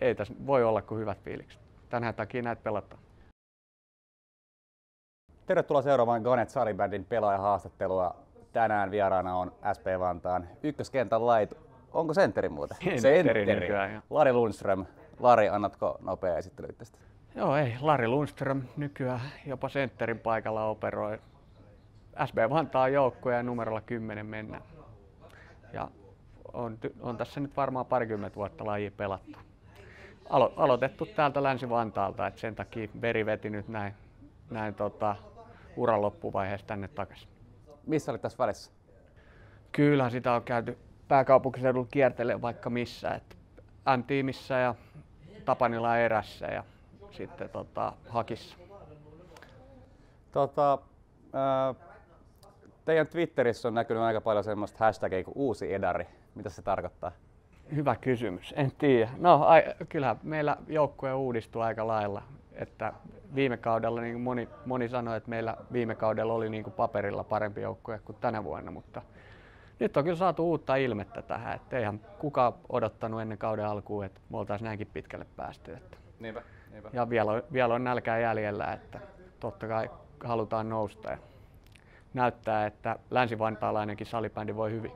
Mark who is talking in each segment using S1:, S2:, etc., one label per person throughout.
S1: ei tässä voi olla kuin hyvät fiilikset. Tänään takia näitä pelataan.
S2: Tervetuloa seuraamaan Garnet Salibändin pelaajahaastattelua. Tänään vieraana on SP Vantaan ykköskentän lait. Onko sentteri muuten?
S1: Sentteri nykyään.
S2: Lari Lundström. Lari, annatko nopea esittely tästä?
S1: Joo, ei. Lari Lundström nykyään jopa sentterin paikalla operoi. SP Vantaan joukkueen numerolla 10 mennään. Ja on tässä nyt varmaan parikymmentä vuotta lajia pelattu. Aloitettu täältä Länsi-Vantaalta, että sen takia veri veti nyt näin uran loppuvaiheessa tänne takaisin.
S2: Missä olit tässä välissä?
S1: Kyllä sitä on käyty pääkaupunkiseudulla kiertelemään vaikka missä. Et M-tiimissä ja Tapanila erässä ja sitten Hakissa.
S2: Teidän Twitterissä on näkynyt aika paljon semmoista hashtagia kuin uusi edari. Mitä se tarkoittaa?
S1: Hyvä kysymys, en tiedä. No kyllähän meillä joukkue uudistuu aika lailla. Että viime kaudella, niin kuin moni sanoi, että meillä viime kaudella oli niin kuin paperilla parempi joukkue kuin tänä vuonna, mutta nyt on kyllä saatu uutta ilmettä tähän. Että eihän kukaan odottanut ennen kauden alkuun, että me oltaisiin näinkin pitkälle päästy. Että.
S2: Niinpä.
S1: Ja vielä on nälkää jäljellä, että totta kai halutaan nousta ja näyttää, että länsi-vantaalainenkin salibändi voi hyvin.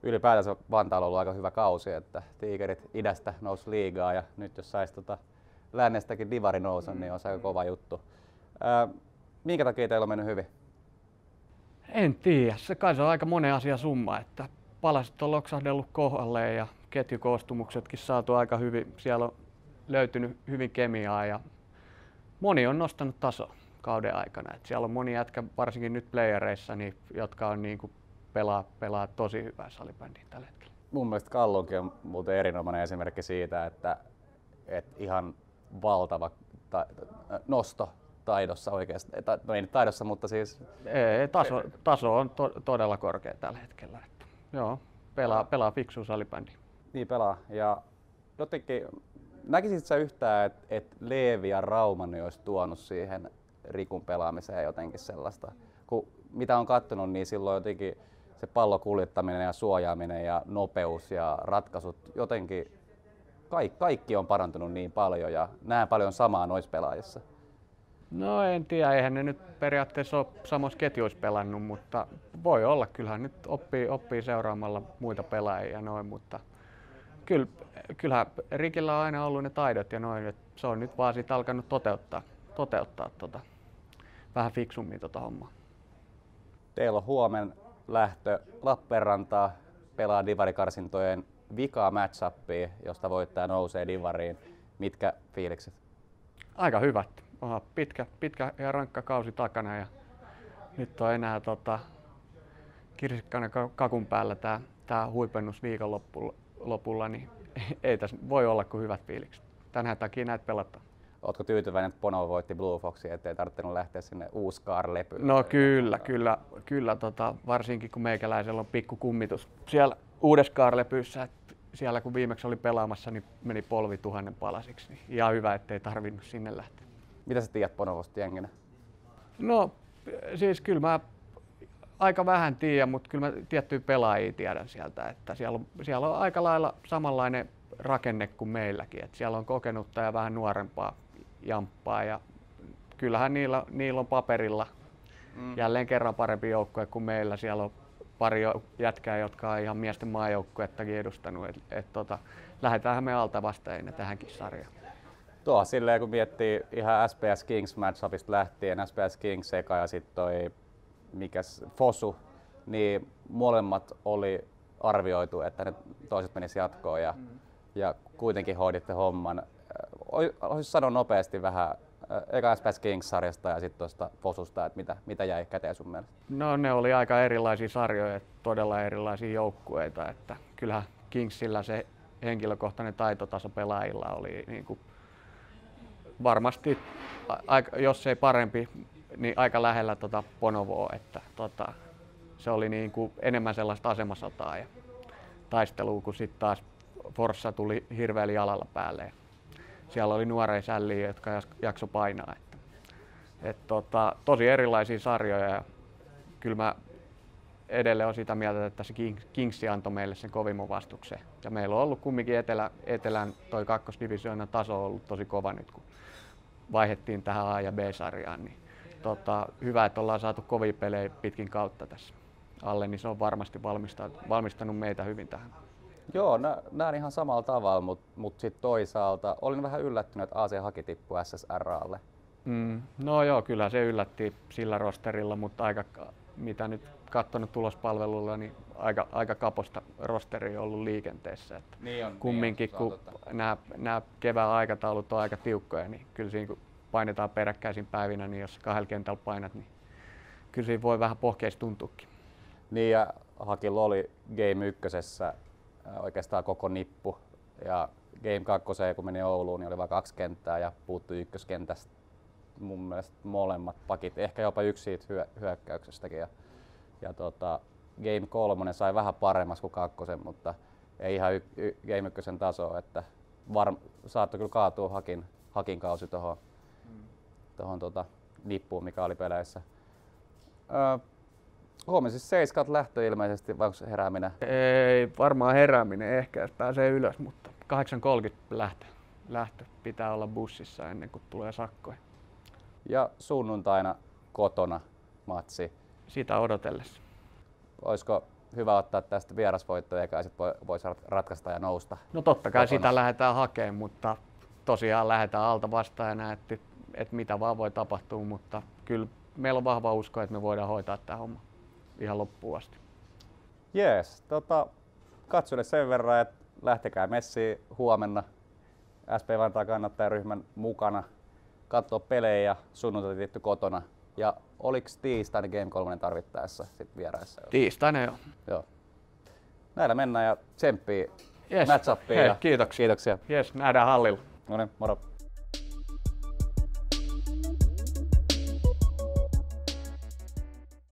S2: Ylipäätänsä Vantaalla on ollut aika hyvä kausi, että Tiikerit idästä nousi liigaa ja nyt jos saisi lännestäkin divari nousu, niin on se aika kova juttu. Minkä takia teillä on mennyt hyvin?
S1: En tiedä. Se on aika monen asia summa, että palaset on loksahdellut kohdalleen ja ketjukoostumuksetkin saatu aika hyvin. Siellä on löytynyt hyvin kemiaa ja moni on nostanut tasoa kauden aikana. Et siellä on moni jätkä, varsinkin nyt playereissa, niin, jotka on pelaa tosi hyvää salibändiä tällä hetkellä.
S2: Mun mielestä Kallunkin on muuten erinomainen esimerkki siitä, että ihan valtava nosto taidossa oikeasti. No ei nyt taidossa, mutta siis...
S1: Taso on todella korkea tällä hetkellä. Että, joo, pelaa fiksua salibändiä.
S2: Niin pelaa. Ja jotenkin, näkisit sä yhtään, että Leevi ja Raumanni olisi tuonut siihen Rikun pelaamiseen jotenkin sellaista? Kun mitä on katsonut, niin silloin jotenkin se pallon kuljettaminen ja suojaaminen ja nopeus ja ratkaisut, jotenkin kaikki on parantunut niin paljon ja näen paljon samaa noissa pelaajissa.
S1: No en tiedä, eihän ne nyt periaatteessa ole samoissa ketjuissa pelannut, mutta voi olla. Kyllähän nyt oppii seuraamalla muita pelaajia ja noin, mutta kyllähän Rikillä on aina ollut ne taidot ja noin, että se on nyt vaan siitä alkanut toteuttaa vähän fiksummin hommaa.
S2: Teillä on huomen lähtö Lappeenrantaan, pelaa divarikarsintojen vikaa match-upia, josta voittaja nousee divariin. Mitkä fiilikset?
S1: Aika hyvät. Pitkä ja rankka kausi takana ja nyt on enää kirsikkana kakun päällä tää huipennus viikonlopulla, niin ei tässä voi olla kuin hyvät fiilikset. Tänään takia näitä pelataan.
S2: Ootko tyytyväinen, että Pono voitti Blue Foxia, ettei tarvinnut lähteä sinne Uuskaar-lepyyn?
S1: No kyllä varsinkin kun meikäläisellä on pikku kummitus siellä Uudeskaar-lepyyssä. Siellä kun viimeksi oli pelaamassa, niin meni polvi 1000 palasiksi. Niin ihan hyvä, ettei tarvinnut sinne lähteä.
S2: Mitä sä tiedät Ponovosta jenginä?
S1: No siis kyllä mä aika vähän tiedän, mutta kyllä mä tiettyjä pelaajia tiedän sieltä. Että siellä on aika lailla samanlainen rakenne kuin meilläkin. Että siellä on kokenutta ja vähän nuorempaa jamppaa. Ja kyllähän niillä on paperilla jälleen kerran parempi joukkue kuin meillä. Siellä on pari jätkää, jotka on ihan miesten maajoukkuettakin edustanut. Lähdetäänhän me alta vastaajina tähänkin sarjaan.
S2: Tuo silleen kun miettii ihan SPS Kings matchupista lähtien, SPS Kings eka ja sitten toi Fosu, niin molemmat oli arvioitu, että ne toiset menis jatkoon ja kuitenkin hoiditte homman. Olisi sanoa nopeasti vähän eka SPS Kings-sarjasta ja sitten tuosta Fosusta, että mitä jäi käteen sun mielestä?
S1: No ne oli aika erilaisia sarjoja, todella erilaisia joukkueita. Että kyllähän Kingsillä se henkilökohtainen taitotaso pelaajilla oli niin kuin varmasti, jos ei parempi, niin aika lähellä Ponovoa. Että se oli niin kuin enemmän sellaista asemasotaa ja taistelua, kun sitten taas Forssa tuli hirveällä jalalla päälle. Siellä oli nuoreja sälliä, jotka jakso painaa. Tosi erilaisia sarjoja ja kyllä mä edelleen on sitä mieltä, että se Kingsi antoi meille sen kovimman vastuksen. Ja meillä on ollut kumminkin Etelän toi kakkosdivisioonan taso on ollut tosi kova nyt, kun vaihdettiin tähän A- ja B-sarjaan. Niin, hyvä, että ollaan saatu kovia pelejä pitkin kautta tässä alle, niin se on varmasti valmistanut meitä hyvin tähän.
S2: Joo, näen ihan samalla tavalla, mutta sitten toisaalta olin vähän yllättynyt, että AC Haki tippui SSR:lle.
S1: No joo, kyllä se yllätti sillä rosterilla, mutta mitä nyt katsonut tulospalvelulla, niin aika kaposta rosteria on ollut liikenteessä. Että kumminkin, kun nämä kevään aikataulut on aika tiukkoja, niin kyllä siinä kun painetaan peräkkäisin päivinä, niin jos kahdella kentällä painat, niin kyllä siinä voi vähän pohkeista tuntuukin.
S2: Niin ja Hakilla oli Game 1:ssä oikeastaan koko nippu ja Game 2, kun meni Ouluun, niin oli vain 2 kenttää ja puuttui ykköskentästä mun mielestä molemmat pakit, ehkä jopa yksi siitä hyökkäyksestäkin. Ja Game 3 sai vähän paremmas kuin 2, mutta ei ihan Game 1 tasoa, että saattoi kyllä kaatua Hakin kausi tuohon nippuun, mikä oli peleissä. Huomenna siis 7 lähtö ilmeisesti, vai onko herääminen?
S1: Ei varmaan herääminen ehkä, jos pääsee ylös, mutta 8.30 lähtö pitää olla bussissa ennen kuin tulee sakkoja.
S2: Ja sunnuntaina kotona matsi.
S1: Sitä odotellessa.
S2: Olisiko hyvä ottaa tästä vierasvoittoja, eikä sitten voisi ratkaista ja nousta?
S1: No totta kai
S2: kotona.
S1: Sitä lähdetään hakemaan, mutta tosiaan lähdetään alta vastaajana, että mitä vaan voi tapahtua, mutta kyllä meillä on vahva usko, että me voidaan hoitaa tämä homma ihan loppuun asti.
S2: Jees, katsojille sen verran, että lähtekää messiin huomenna SP Vantaan kannattajaryhmän mukana, katsoa pelejä ja sunnuntai tietty kotona. Ja oliks tiistaina Game 3 tarvittaessa sit vieraissa?
S1: Tiistaina
S2: joo. Näillä mennään ja tsemppii
S1: yes.
S2: match-upiin.
S1: Kiitoksia.
S2: Kiitoksia.
S1: Yes, nähdään hallilla.
S2: No niin, moro.